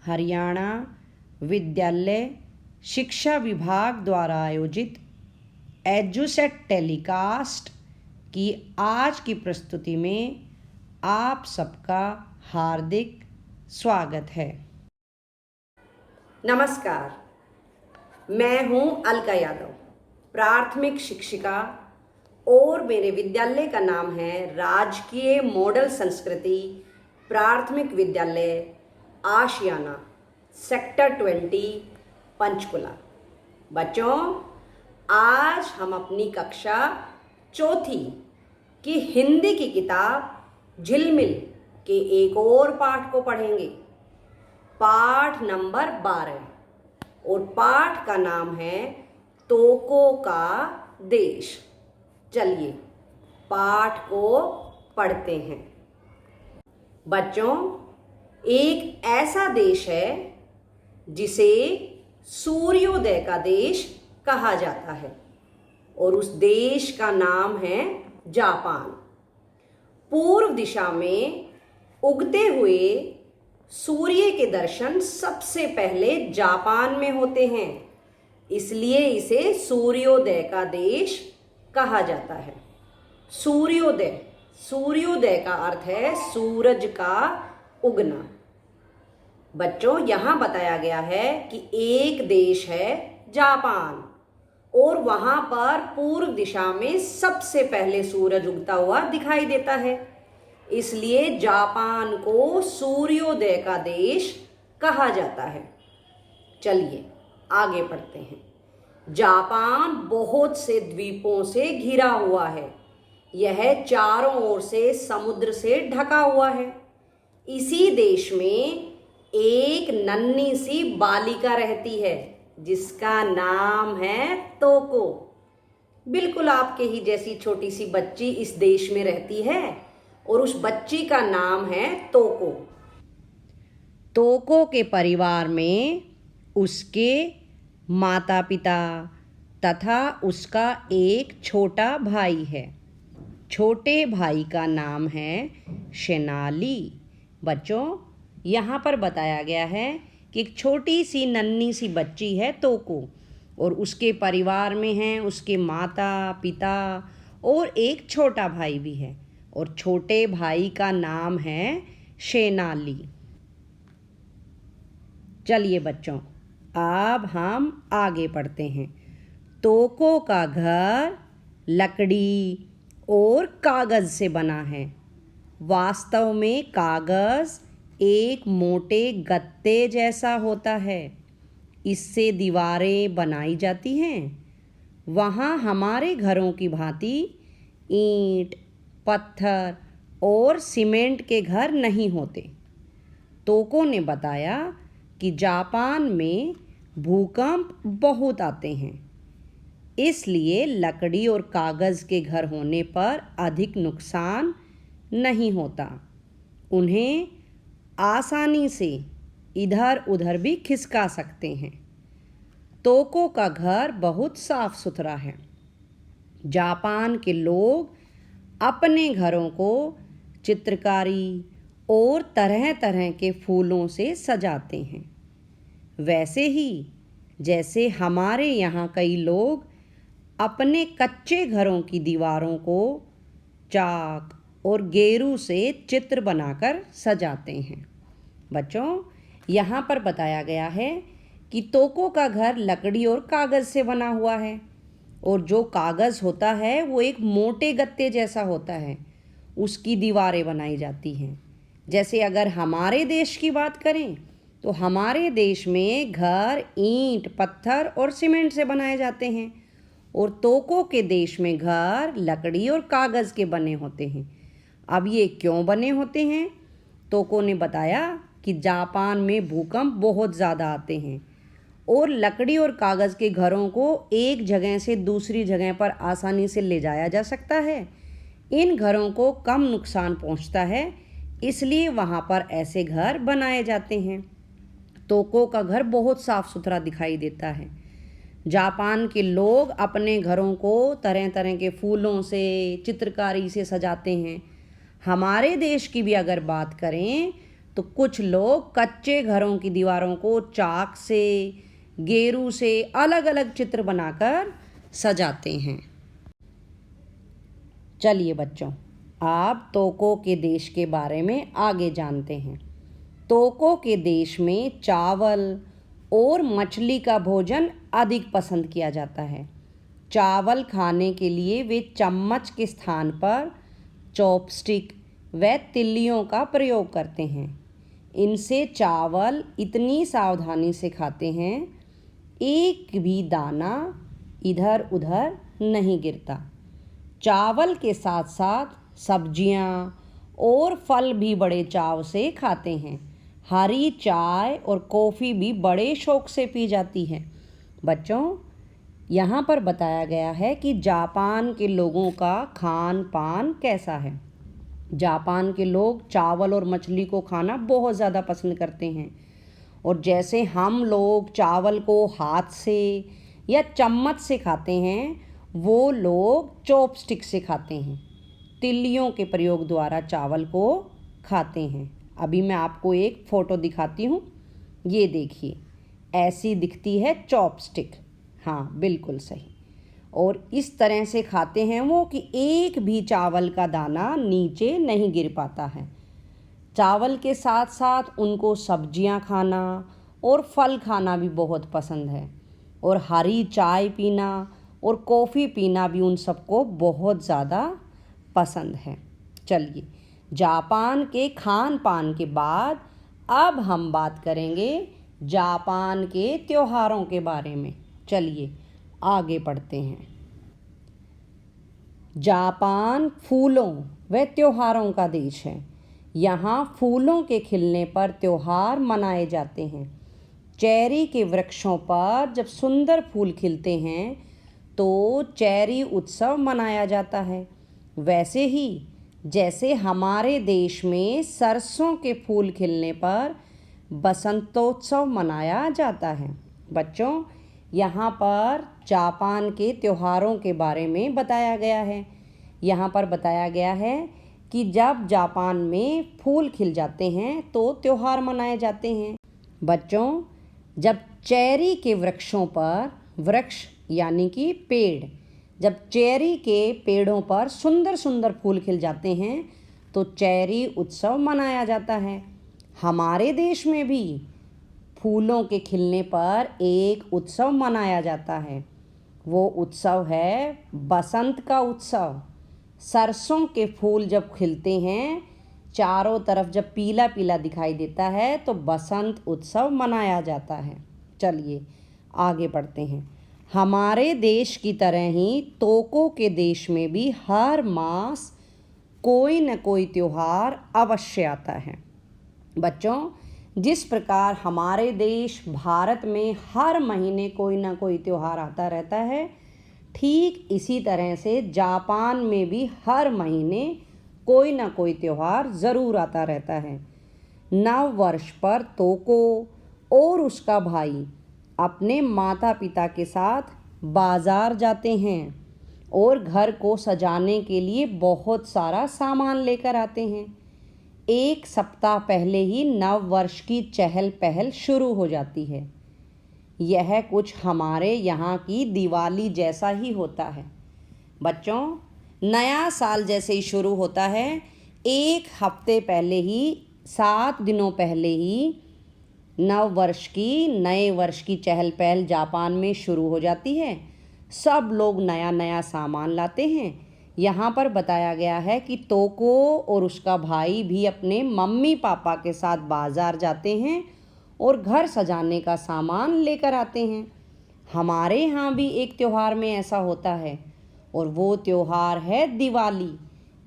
हरियाणा विद्यालय शिक्षा विभाग द्वारा आयोजित एजुसेट टेलीकास्ट की आज की प्रस्तुति में आप सबका हार्दिक स्वागत है। नमस्कार, मैं हूं अलका यादव, प्राथमिक शिक्षिका और मेरे विद्यालय का नाम है राजकीय मॉडल संस्कृति प्राथमिक विद्यालय आशियाना सेक्टर 20 पंचकुला। बच्चों, आज हम अपनी कक्षा चौथी की हिंदी की किताब झिलमिल के एक और पाठ को पढ़ेंगे। पाठ नंबर 12 और पाठ का नाम है तोको का देश। चलिए पाठ को पढ़ते हैं। बच्चों, एक ऐसा देश है जिसे सूर्योदय का देश कहा जाता है और उस देश का नाम है जापान। पूर्व दिशा में उगते हुए सूर्य के दर्शन सबसे पहले जापान में होते हैं, इसलिए इसे सूर्योदय का देश कहा जाता है। सूर्योदय, सूर्योदय का अर्थ है सूरज का उगना। बच्चों, यहाँ बताया गया है कि एक देश है जापान और वहाँ पर पूर्व दिशा में सबसे पहले सूरज उगता हुआ दिखाई देता है, इसलिए जापान को सूर्योदय का देश कहा जाता है। चलिए आगे पढ़ते हैं। जापान बहुत से द्वीपों से घिरा हुआ है। यह चारों ओर से समुद्र से ढका हुआ है। इसी देश में एक नन्ही सी बालिका रहती है जिसका नाम है तोको। बिल्कुल आपके ही जैसी छोटी सी बच्ची इस देश में रहती है और उस बच्ची का नाम है तोको। तोको के परिवार में उसके माता पिता तथा उसका एक छोटा भाई है। छोटे भाई का नाम है शेनाली। बच्चों, यहाँ पर बताया गया है कि एक छोटी सी नन्ही सी बच्ची है तोको और उसके परिवार में हैं उसके माता पिता और एक छोटा भाई भी है और छोटे भाई का नाम है शेनाली। चलिए बच्चों, अब हम आगे पढ़ते हैं। तोको का घर लकड़ी और कागज़ से बना है। वास्तव में कागज़ एक मोटे गत्ते जैसा होता है। इससे दीवारें बनाई जाती हैं। वहाँ हमारे घरों की भांति ईंट, पत्थर और सीमेंट के घर नहीं होते। तोको ने बताया कि जापान में भूकंप बहुत आते हैं, इसलिए लकड़ी और कागज़ के घर होने पर अधिक नुकसान नहीं होता। उन्हें आसानी से इधर उधर भी खिसका सकते हैं। तोको का घर बहुत साफ सुथरा है। जापान के लोग अपने घरों को चित्रकारी और तरह तरह के फूलों से सजाते हैं। वैसे ही जैसे हमारे यहाँ कई लोग अपने कच्चे घरों की दीवारों को चाक और गेरू से चित्र बनाकर सजाते हैं। बच्चों, यहाँ पर बताया गया है कि तोको का घर लकड़ी और कागज़ से बना हुआ है और जो कागज़ होता है वो एक मोटे गत्ते जैसा होता है, उसकी दीवारें बनाई जाती हैं। जैसे अगर हमारे देश की बात करें तो हमारे देश में घर ईंट, पत्थर और सीमेंट से बनाए जाते हैं और तोको के देश में घर लकड़ी और कागज़ के बने होते हैं। अब ये क्यों बने होते हैं? तोको ने बताया कि जापान में भूकंप बहुत ज़्यादा आते हैं और लकड़ी और कागज़ के घरों को एक जगह से दूसरी जगह पर आसानी से ले जाया जा सकता है। इन घरों को कम नुकसान पहुंचता है, इसलिए वहाँ पर ऐसे घर बनाए जाते हैं। तोको का घर बहुत साफ सुथरा दिखाई देता है। जापान के लोग अपने घरों को तरह तरह के फूलों से, चित्रकारी से सजाते हैं। हमारे देश की भी अगर बात करें तो कुछ लोग कच्चे घरों की दीवारों को चाक से, गेरू से अलग अलग चित्र बनाकर सजाते हैं। चलिए बच्चों, आप तोको के देश के बारे में आगे जानते हैं। तोको के देश में चावल और मछली का भोजन अधिक पसंद किया जाता है। चावल खाने के लिए वे चम्मच के स्थान पर चॉपस्टिक व तिल्लियों का प्रयोग करते हैं। इनसे चावल इतनी सावधानी से खाते हैं, एक भी दाना इधर उधर नहीं गिरता। चावल के साथ साथ सब्जियां और फल भी बड़े चाव से खाते हैं। हरी चाय और कॉफ़ी भी बड़े शौक से पी जाती है। बच्चों, यहाँ पर बताया गया है कि जापान के लोगों का खान पान कैसा है। जापान के लोग चावल और मछली को खाना बहुत ज़्यादा पसंद करते हैं। और जैसे हम लोग चावल को हाथ से या चम्मच से खाते हैं, वो लोग चॉपस्टिक से खाते हैं, तिल्लियों के प्रयोग द्वारा चावल को खाते हैं। अभी मैं आपको एक फ़ोटो दिखाती हूँ, ये देखिए, ऐसी दिखती है चॉपस्टिक। हाँ, बिल्कुल सही। और इस तरह से खाते हैं वो कि एक भी चावल का दाना नीचे नहीं गिर पाता है। चावल के साथ साथ उनको सब्जियां खाना और फल खाना भी बहुत पसंद है। और हरी चाय पीना और कॉफ़ी पीना भी उन सबको बहुत ज़्यादा पसंद है। चलिए, जापान के खान पान के बाद अब हम बात करेंगे जापान के त्योहारों के बारे में। चलिए आगे बढ़ते हैं। जापान फूलों व त्योहारों का देश है। यहाँ फूलों के खिलने पर त्योहार मनाए जाते हैं। चेरी के वृक्षों पर जब सुंदर फूल खिलते हैं तो चेरी उत्सव मनाया जाता है। वैसे ही जैसे हमारे देश में सरसों के फूल खिलने पर बसंतोत्सव मनाया जाता है। बच्चों, यहाँ पर जापान के त्योहारों के बारे में बताया गया है। यहाँ पर बताया गया है कि जब जापान में फूल खिल जाते हैं तो त्योहार मनाए जाते हैं। बच्चों, जब चेरी के वृक्षों पर, वृक्ष यानी कि पेड़, जब चेरी के पेड़ों पर सुंदर सुंदर फूल खिल जाते हैं तो चेरी उत्सव मनाया जाता है। हमारे देश में भी फूलों के खिलने पर एक उत्सव मनाया जाता है। वो उत्सव है बसंत का उत्सव। सरसों के फूल जब खिलते हैं, चारों तरफ जब पीला पीला दिखाई देता है तो बसंत उत्सव मनाया जाता है। चलिए आगे बढ़ते हैं। हमारे देश की तरह ही तोको के देश में भी हर मास कोई न कोई त्योहार अवश्य आता है। बच्चों, जिस प्रकार हमारे देश भारत में हर महीने कोई ना कोई त्योहार आता रहता है, ठीक इसी तरह से जापान में भी हर महीने कोई ना कोई त्योहार ज़रूर आता रहता है। नव वर्ष पर तोको और उसका भाई अपने माता पिता के साथ बाज़ार जाते हैं और घर को सजाने के लिए बहुत सारा सामान लेकर आते हैं। एक सप्ताह पहले ही नव वर्ष की चहल पहल शुरू हो जाती है। यह कुछ हमारे यहाँ की दिवाली जैसा ही होता है। बच्चों, नया साल जैसे ही शुरू होता है, एक हफ्ते पहले ही, 7 दिनों पहले ही नव वर्ष की, नए वर्ष की चहल पहल जापान में शुरू हो जाती है। सब लोग नया नया सामान लाते हैं। यहाँ पर बताया गया है कि तोको और उसका भाई भी अपने मम्मी पापा के साथ बाज़ार जाते हैं और घर सजाने का सामान लेकर आते हैं। हमारे यहाँ भी एक त्यौहार में ऐसा होता है और वो त्यौहार है दिवाली।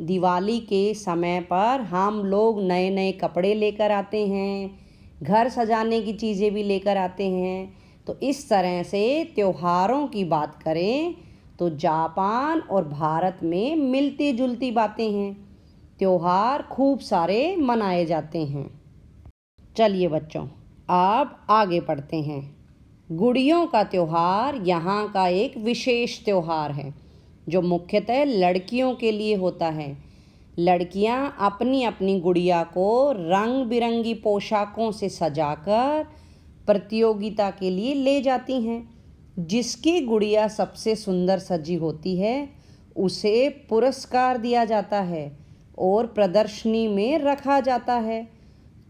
दिवाली के समय पर हम लोग नए नए कपड़े लेकर आते हैं, घर सजाने की चीज़ें भी लेकर आते हैं। तो इस तरह से त्योहारों की बात करें तो जापान और भारत में मिलती जुलती बातें हैं। त्योहार खूब सारे मनाए जाते हैं। चलिए बच्चों, अब आगे बढ़ते हैं। गुड़ियों का त्यौहार यहाँ का एक विशेष त्यौहार है जो मुख्यतः लड़कियों के लिए होता है। लड़कियां अपनी अपनी गुड़िया को रंग बिरंगी पोशाकों से सजाकर प्रतियोगिता के लिए ले जाती हैं। जिसकी गुड़िया सबसे सुंदर सजी होती है उसे पुरस्कार दिया जाता है और प्रदर्शनी में रखा जाता है।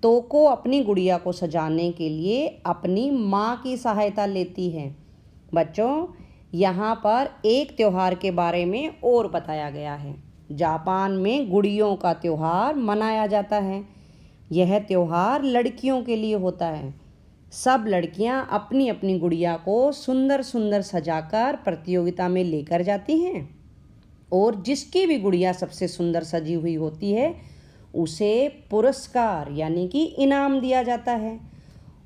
तोको अपनी गुड़िया को सजाने के लिए अपनी माँ की सहायता लेती है। बच्चों, यहाँ पर एक त्योहार के बारे में और बताया गया है। जापान में गुड़ियों का त्योहार मनाया जाता है। यह त्योहार लड़कियों के लिए होता है। सब लड़कियां अपनी अपनी गुड़िया को सुंदर सुंदर सजाकर प्रतियोगिता में लेकर जाती हैं और जिसकी भी गुड़िया सबसे सुंदर सजी हुई होती है उसे पुरस्कार यानी कि इनाम दिया जाता है।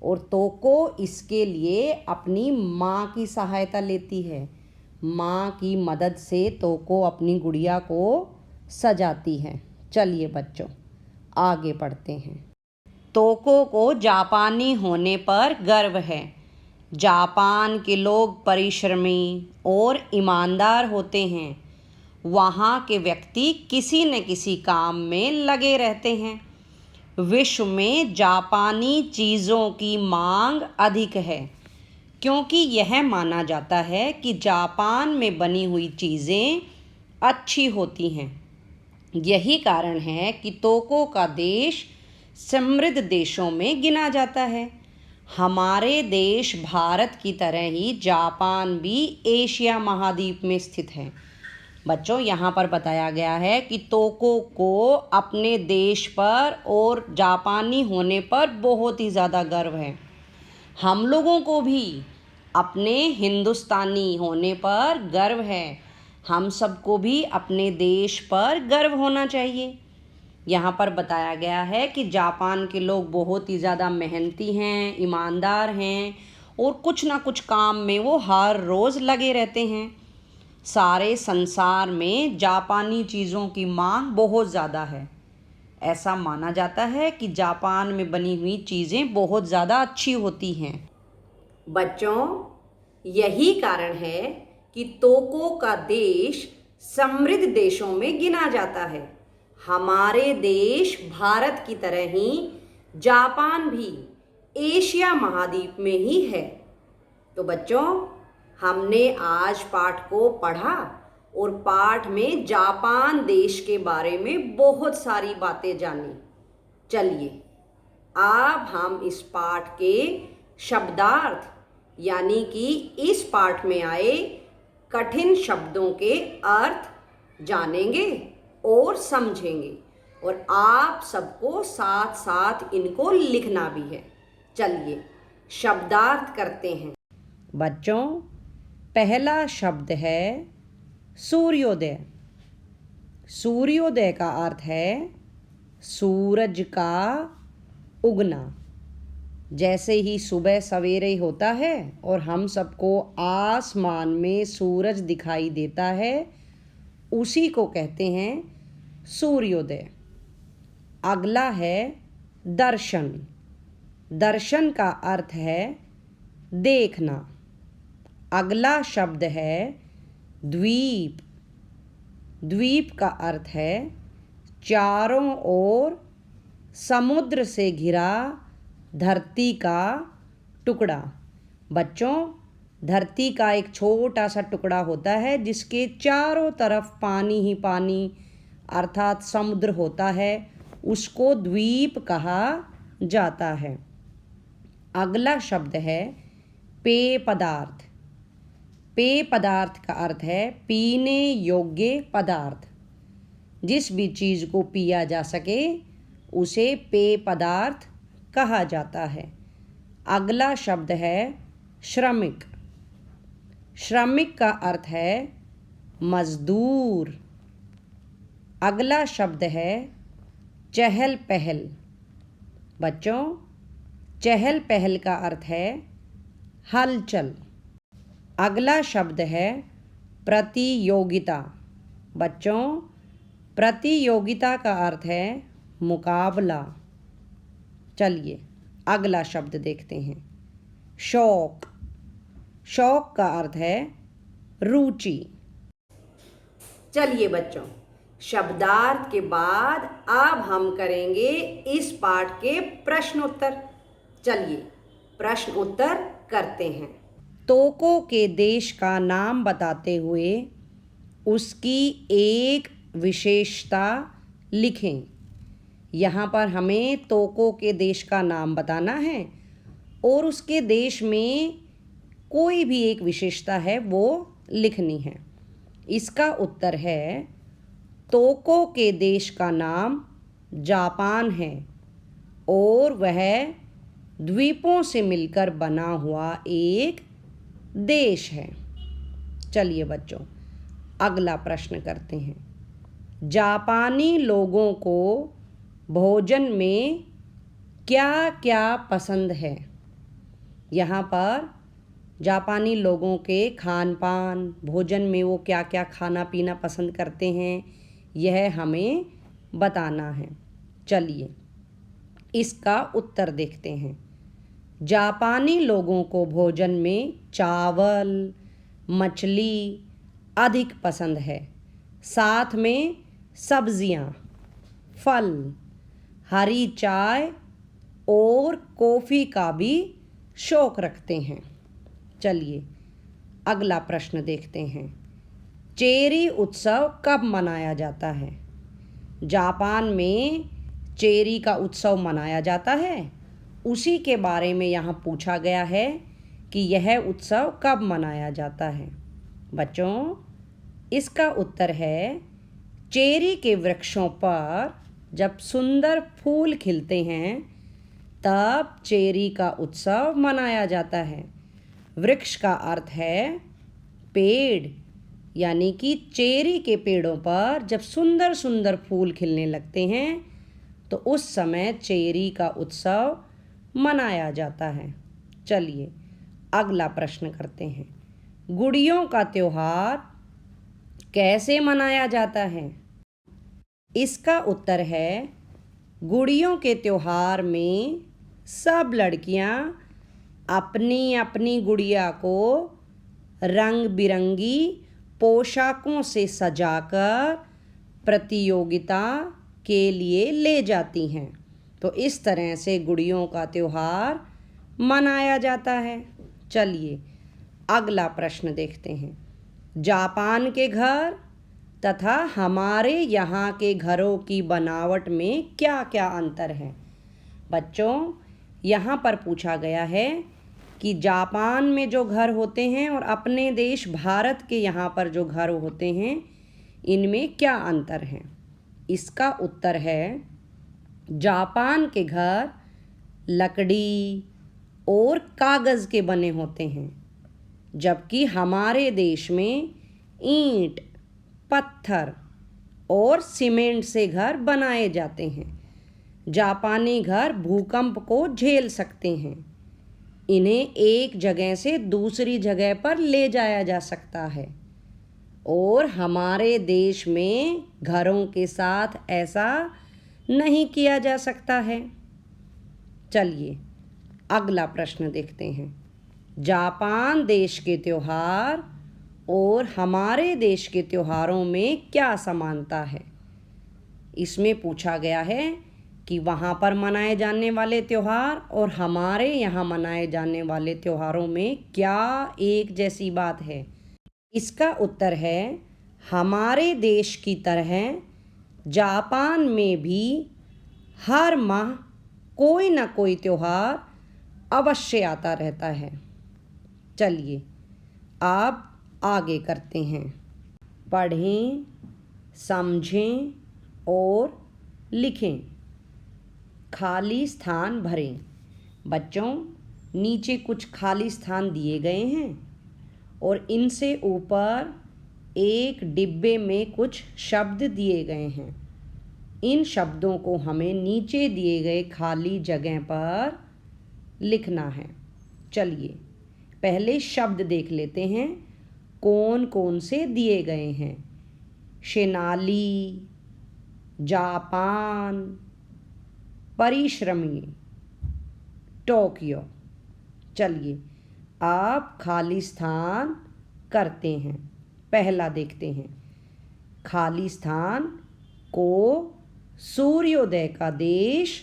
और तोको इसके लिए अपनी माँ की सहायता लेती है। माँ की मदद से तोको अपनी गुड़िया को सजाती है। चलिए बच्चों, आगे पढ़ते हैं। तोको को जापानी होने पर गर्व है। जापान के लोग परिश्रमी और ईमानदार होते हैं। वहाँ के व्यक्ति किसी न किसी काम में लगे रहते हैं। विश्व में जापानी चीज़ों की मांग अधिक है क्योंकि यह माना जाता है कि जापान में बनी हुई चीज़ें अच्छी होती हैं। यही कारण है कि तोको का देश समृद्ध देशों में गिना जाता है। हमारे देश भारत की तरह ही जापान भी एशिया महाद्वीप में स्थित है। बच्चों, यहाँ पर बताया गया है कि तोको को अपने देश पर और जापानी होने पर बहुत ही ज़्यादा गर्व है। हम लोगों को भी अपने हिंदुस्तानी होने पर गर्व है। हम सबको भी अपने देश पर गर्व होना चाहिए। यहाँ पर बताया गया है कि जापान के लोग बहुत ही ज़्यादा मेहनती हैं, ईमानदार हैं और कुछ ना कुछ काम में वो हर रोज़ लगे रहते हैं। सारे संसार में जापानी चीज़ों की मांग बहुत ज़्यादा है। ऐसा माना जाता है कि जापान में बनी हुई चीज़ें बहुत ज़्यादा अच्छी होती हैं। बच्चों, यही कारण है कि तोको का देश समृद्ध देशों में गिना जाता है। हमारे देश भारत की तरह ही जापान भी एशिया महाद्वीप में ही है। तो बच्चों, हमने आज पाठ को पढ़ा और पाठ में जापान देश के बारे में बहुत सारी बातें जानी। चलिए, अब हम इस पाठ के शब्दार्थ यानी कि इस पाठ में आए कठिन शब्दों के अर्थ जानेंगे और समझेंगे और आप सबको साथ साथ इनको लिखना भी है। चलिए शब्दार्थ करते हैं। बच्चों, पहला शब्द है सूर्योदय। सूर्योदय का अर्थ है सूरज का उगना। जैसे ही सुबह सवेरे होता है और हम सबको आसमान में सूरज दिखाई देता है, उसी को कहते हैं सूर्योदय। अगला है दर्शन। दर्शन का अर्थ है देखना। अगला शब्द है द्वीप। द्वीप का अर्थ है चारों ओर समुद्र से घिरा धरती का टुकड़ा। बच्चों, धरती का एक छोटा सा टुकड़ा होता है जिसके चारों तरफ पानी ही पानी अर्थात समुद्र होता है, उसको द्वीप कहा जाता है। अगला शब्द है पेय पदार्थ। पेय पदार्थ का अर्थ है पीने योग्य पदार्थ। जिस भी चीज़ को पिया जा सके उसे पेय पदार्थ कहा जाता है। अगला शब्द है श्रमिक। श्रमिक का अर्थ है मजदूर। अगला शब्द है चहल पहल। बच्चों, चहल पहल का अर्थ है हलचल। अगला शब्द है प्रतियोगिता। बच्चों, प्रतियोगिता का अर्थ है मुकाबला। चलिए अगला शब्द देखते हैं शौक। शौक का अर्थ है रुचि। चलिए बच्चों, शब्दार्थ के बाद अब हम करेंगे इस पाठ के प्रश्न उत्तर। चलिए प्रश्न उत्तर करते हैं। तोको के देश का नाम बताते हुए उसकी एक विशेषता लिखें। यहाँ पर हमें तोको के देश का नाम बताना है और उसके देश में कोई भी एक विशेषता है वो लिखनी है। इसका उत्तर है तोको के देश का नाम जापान है और वह द्वीपों से मिलकर बना हुआ एक देश है। चलिए बच्चों अगला प्रश्न करते हैं। जापानी लोगों को भोजन में क्या क्या पसंद है? यहाँ पर जापानी लोगों के खान पान भोजन में वो क्या क्या खाना पीना पसंद करते हैं यह हमें बताना है। चलिए इसका उत्तर देखते हैं। जापानी लोगों को भोजन में चावल मछली अधिक पसंद है, साथ में सब्जियां, फल, हरी चाय और कॉफ़ी का भी शौक़ रखते हैं। चलिए अगला प्रश्न देखते हैं। चेरी उत्सव कब मनाया जाता है? जापान में चेरी का उत्सव मनाया जाता है, उसी के बारे में यहाँ पूछा गया है कि यह उत्सव कब मनाया जाता है। बच्चों इसका उत्तर है चेरी के वृक्षों पर जब सुंदर फूल खिलते हैं तब चेरी का उत्सव मनाया जाता है। वृक्ष का अर्थ है पेड़, यानी कि चेरी के पेड़ों पर जब सुंदर सुंदर फूल खिलने लगते हैं तो उस समय चेरी का उत्सव मनाया जाता है। चलिए अगला प्रश्न करते हैं। गुड़ियों का त्योहार कैसे मनाया जाता है? इसका उत्तर है गुड़ियों के त्योहार में सब लड़कियां अपनी अपनी गुड़िया को रंग बिरंगी पोशाकों से सजाकर प्रतियोगिता के लिए ले जाती हैं। तो इस तरह से गुड़ियों का त्योहार मनाया जाता है। चलिए अगला प्रश्न देखते हैं। जापान के घर तथा हमारे यहाँ के घरों की बनावट में क्या क्या अंतर है? बच्चों यहाँ पर पूछा गया है कि जापान में जो घर होते हैं और अपने देश भारत के यहाँ पर जो घर होते हैं इनमें क्या अंतर है? इसका उत्तर है जापान के घर लकड़ी और कागज़ के बने होते हैं, जबकि हमारे देश में ईंट, पत्थर और सीमेंट से घर बनाए जाते हैं। जापानी घर भूकंप को झेल सकते हैं। इन्हें एक जगह से दूसरी जगह पर ले जाया जा सकता है और हमारे देश में घरों के साथ ऐसा नहीं किया जा सकता है। चलिए अगला प्रश्न देखते हैं। जापान देश के त्योहार और हमारे देश के त्योहारों में क्या समानता है? इसमें पूछा गया है कि वहाँ पर मनाए जाने वाले त्यौहार और हमारे यहाँ मनाए जाने वाले त्योहारों में क्या एक जैसी बात है? इसका उत्तर है हमारे देश की तरह जापान में भी हर माह कोई ना कोई त्यौहार अवश्य आता रहता है। चलिए आप आगे करते हैं। पढ़ें, समझें और लिखें। खाली स्थान भरें। बच्चों नीचे कुछ खाली स्थान दिए गए हैं और इनसे ऊपर एक डिब्बे में कुछ शब्द दिए गए हैं। इन शब्दों को हमें नीचे दिए गए खाली जगह पर लिखना है। चलिए पहले शब्द देख लेते हैं कौन कौन से दिए गए हैं। शेनाली, जापान, परिश्रमी, टोक्यो। चलिए आप खाली स्थान करते हैं। पहला देखते हैं। खाली स्थान को सूर्योदय का देश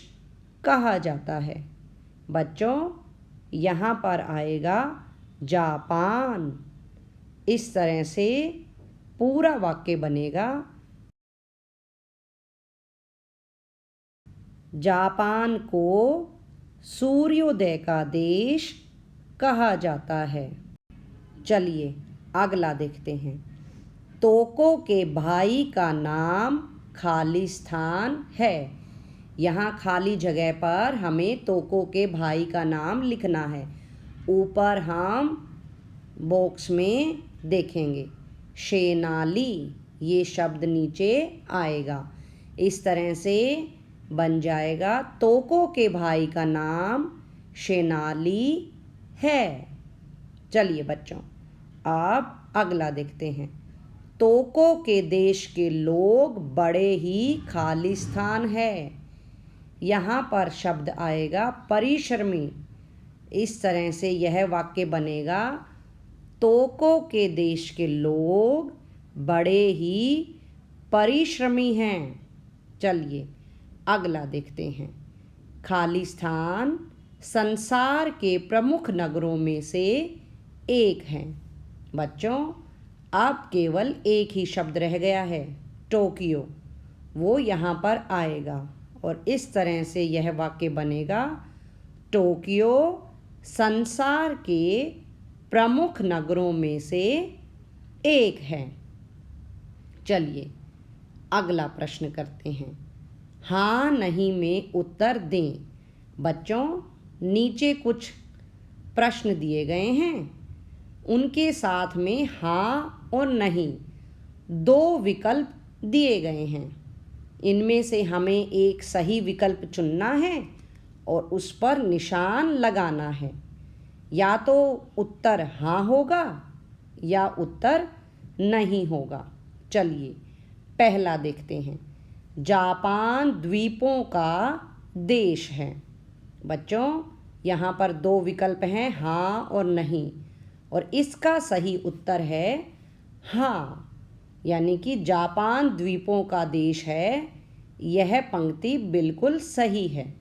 कहा जाता है? बच्चों, यहाँ पर आएगा जापान। इस तरह से पूरा वाक्य बनेगा। जापान को सूर्योदय का देश कहा जाता है। चलिए अगला देखते हैं। तोको के भाई का नाम खालिस्तान है। यहाँ खाली जगह पर हमें तोको के भाई का नाम लिखना है। ऊपर हम बॉक्स में देखेंगे शेनाली, ये शब्द नीचे आएगा। इस तरह से बन जाएगा तोको के भाई का नाम शेनाली है। चलिए बच्चों, अब अगला देखते हैं। तोको के देश के लोग बड़े ही खालिस्तान है। यहाँ पर शब्द आएगा परिश्रमी। इस तरह से यह वाक्य बनेगा, तोको के देश के लोग बड़े ही परिश्रमी हैं। चलिए अगला देखते हैं। खालिस्तान संसार के प्रमुख नगरों में से एक है। बच्चों, अब केवल एक ही शब्द रह गया है, टोक्यो। वो यहाँ पर आएगा और इस तरह से यह वाक्य बनेगा, टोक्यो संसार के प्रमुख नगरों में से एक है। चलिए अगला प्रश्न करते हैं। हाँ नहीं में उत्तर दें। बच्चों, नीचे कुछ प्रश्न दिए गए हैं, उनके साथ में हाँ और नहीं दो विकल्प दिए गए हैं। इनमें से हमें एक सही विकल्प चुनना है और उस पर निशान लगाना है। या तो उत्तर हाँ होगा या उत्तर नहीं होगा। चलिए पहला देखते हैं। जापान द्वीपों का देश है। बच्चों, यहाँ पर दो विकल्प हैं, हाँ और नहीं, और इसका सही उत्तर है हाँ, यानी कि जापान द्वीपों का देश है। यह पंक्ति बिल्कुल सही है।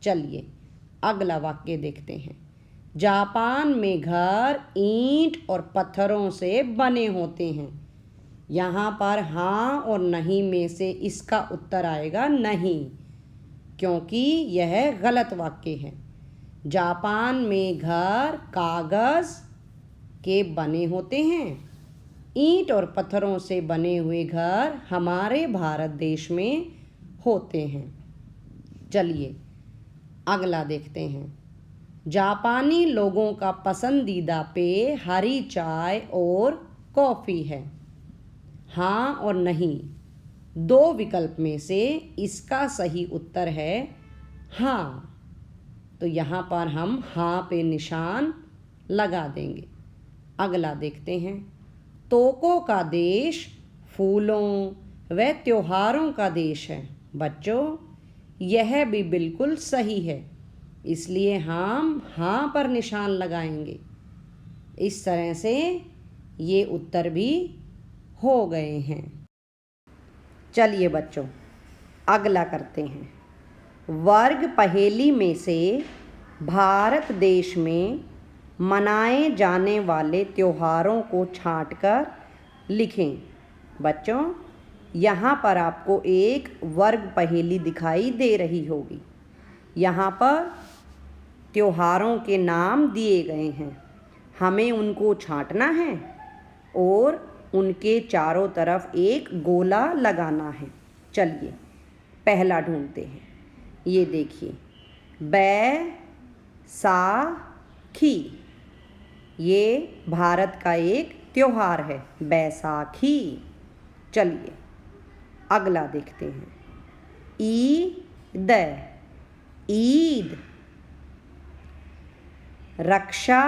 चलिए अगला वाक्य देखते हैं। जापान में घर ईंट और पत्थरों से बने होते हैं। यहाँ पर हाँ और नहीं में से इसका उत्तर आएगा नहीं, क्योंकि यह गलत वाक्य है। जापान में घर कागज़ के बने होते हैं। ईंट और पत्थरों से बने हुए घर हमारे भारत देश में होते हैं। चलिए अगला देखते हैं। जापानी लोगों का पसंदीदा पेय हरी चाय और कॉफ़ी है। हाँ और नहीं दो विकल्प में से इसका सही उत्तर है हाँ, तो यहाँ पर हम हाँ पे निशान लगा देंगे। अगला देखते हैं। तोको का देश फूलों व त्योहारों का देश है। बच्चों, यह भी बिल्कुल सही है, इसलिए हम हाँ पर निशान लगाएंगे। इस तरह से ये उत्तर भी हो गए हैं। चलिए बच्चों अगला करते हैं। वर्ग पहेली में से भारत देश में मनाए जाने वाले त्योहारों को छांटकर लिखें। बच्चों, यहाँ पर आपको एक वर्ग पहेली दिखाई दे रही होगी। यहाँ पर त्योहारों के नाम दिए गए हैं, हमें उनको छांटना है और उनके चारों तरफ एक गोला लगाना है। चलिए पहला ढूंढते हैं। ये देखिए, बैसाखी, ये भारत का एक त्योहार है, बैसाखी। चलिए अगला देखते हैं। ईद, ईद। रक्षा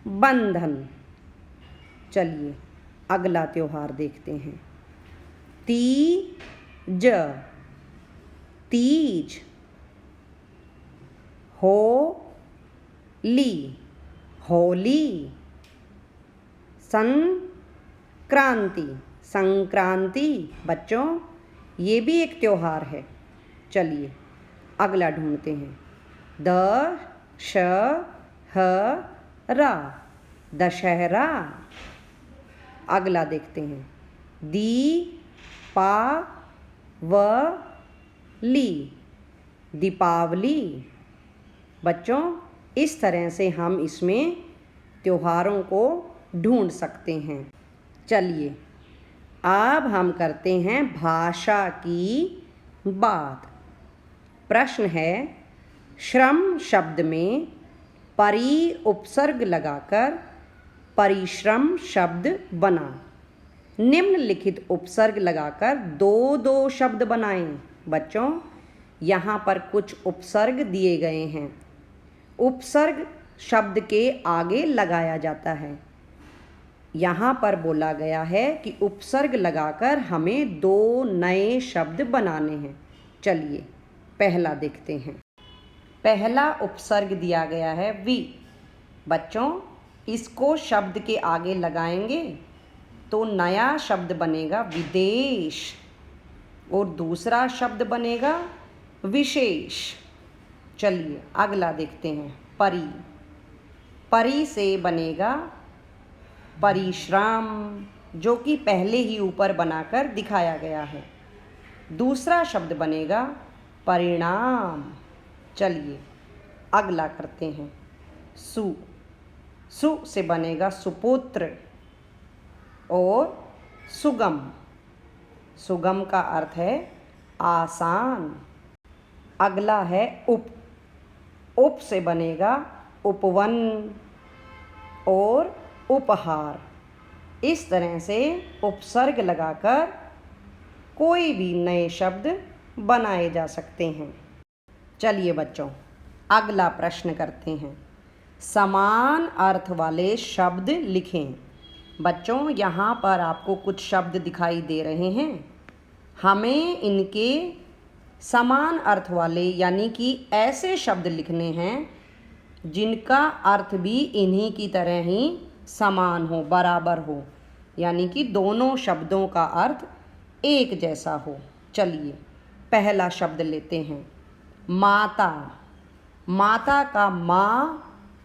बंधन। चलिए अगला त्योहार देखते हैं। तीज, तीज। होली, होली। संक्रांति, संक्रांति। बच्चों, ये भी एक त्योहार है। चलिए अगला ढूंढते हैं। दशहरा, दशहरा। अगला देखते हैं। दीपावली, दीपावली। बच्चों इस तरह से हम इसमें त्योहारों को ढूंढ सकते हैं। चलिए अब हम करते हैं भाषा की बात। प्रश्न है, श्रम शब्द में परि उपसर्ग लगाकर परिश्रम शब्द बना। निम्नलिखित उपसर्ग लगाकर दो दो शब्द बनाएं। बच्चों यहाँ पर कुछ उपसर्ग दिए गए हैं। उपसर्ग शब्द के आगे लगाया जाता है। यहाँ पर बोला गया है कि उपसर्ग लगाकर हमें दो नए शब्द बनाने हैं। चलिए पहला देखते हैं। पहला उपसर्ग दिया गया है वि। बच्चों इसको शब्द के आगे लगाएंगे तो नया शब्द बनेगा विदेश और दूसरा शब्द बनेगा विशेष। चलिए अगला देखते हैं। परि, परि से बनेगा परिश्रम, जो कि पहले ही ऊपर बनाकर दिखाया गया है। दूसरा शब्द बनेगा परिणाम। चलिए अगला करते हैं। सु, सु से बनेगा सुपुत्र और सुगम। सुगम का अर्थ है आसान। अगला है उप, उप से बनेगा उपवन और उपहार। इस तरह से उपसर्ग लगाकर कोई भी नए शब्द बनाए जा सकते हैं। चलिए बच्चों अगला प्रश्न करते हैं। समान अर्थ वाले शब्द लिखें। बच्चों यहाँ पर आपको कुछ शब्द दिखाई दे रहे हैं। हमें इनके समान अर्थ वाले यानी कि ऐसे शब्द लिखने हैं जिनका अर्थ भी इन्हीं की तरह ही समान हो, बराबर हो, यानी कि दोनों शब्दों का अर्थ एक जैसा हो। चलिए पहला शब्द लेते हैं। माता, माता का माँ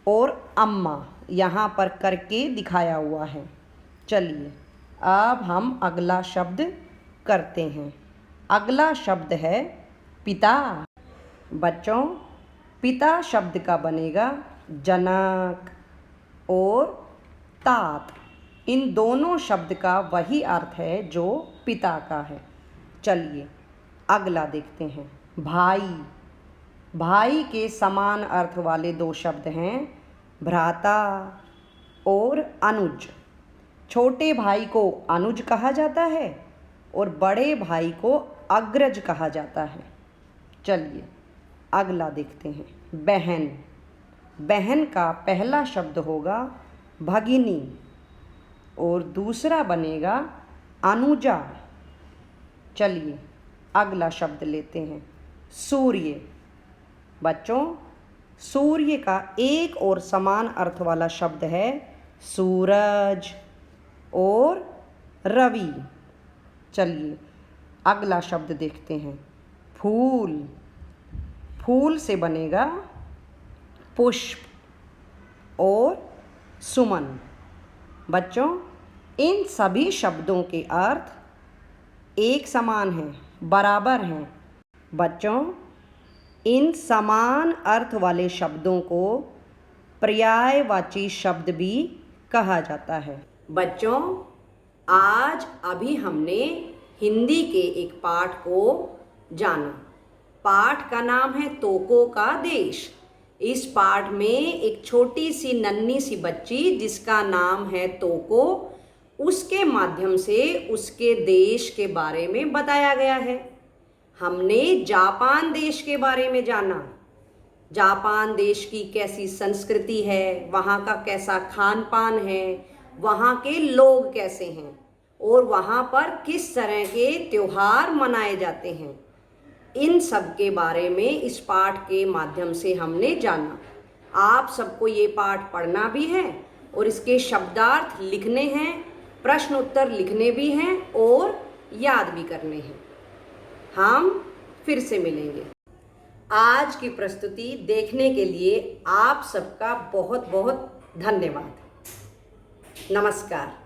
और अम्मा यहाँ पर करके दिखाया हुआ है। चलिए अब हम अगला शब्द करते हैं। अगला शब्द है पिता। बच्चों पिता शब्द का बनेगा जनक और तात। इन दोनों शब्द का वही अर्थ है जो पिता का है। चलिए अगला देखते हैं। भाई, भाई के समान अर्थ वाले दो शब्द हैं भ्राता और अनुज। छोटे भाई को अनुज कहा जाता है और बड़े भाई को अग्रज कहा जाता है। चलिए अगला देखते हैं। बहन, बहन का पहला शब्द होगा भगिनी और दूसरा बनेगा अनुजा। चलिए अगला शब्द लेते हैं। सूर्य। बच्चों सूर्य का एक और समान अर्थ वाला शब्द है सूरज और रवि। चलिए अगला शब्द देखते हैं। फूल, फूल से बनेगा पुष्प और सुमन। बच्चों इन सभी शब्दों के अर्थ एक समान हैं, बराबर हैं। बच्चों इन समान अर्थ वाले शब्दों को पर्यायवाची शब्द भी कहा जाता है। बच्चों आज अभी हमने हिंदी के एक पाठ को जाना। पाठ का नाम है तोको का देश। इस पाठ में एक छोटी सी नन्ही सी बच्ची जिसका नाम है तोको, उसके माध्यम से उसके देश के बारे में बताया गया है। हमने जापान देश के बारे में जाना। जापान देश की कैसी संस्कृति है, वहाँ का कैसा खान पान है, वहाँ के लोग कैसे हैं और वहाँ पर किस तरह के त्योहार मनाए जाते हैं, इन सब के बारे में इस पाठ के माध्यम से हमने जाना। आप सबको ये पाठ पढ़ना भी है और इसके शब्दार्थ लिखने हैं, प्रश्न उत्तर लिखने भी हैं और याद भी करने हैं। हम फिर से मिलेंगे। आज की प्रस्तुति देखने के लिए आप सबका बहुत बहुत धन्यवाद। नमस्कार।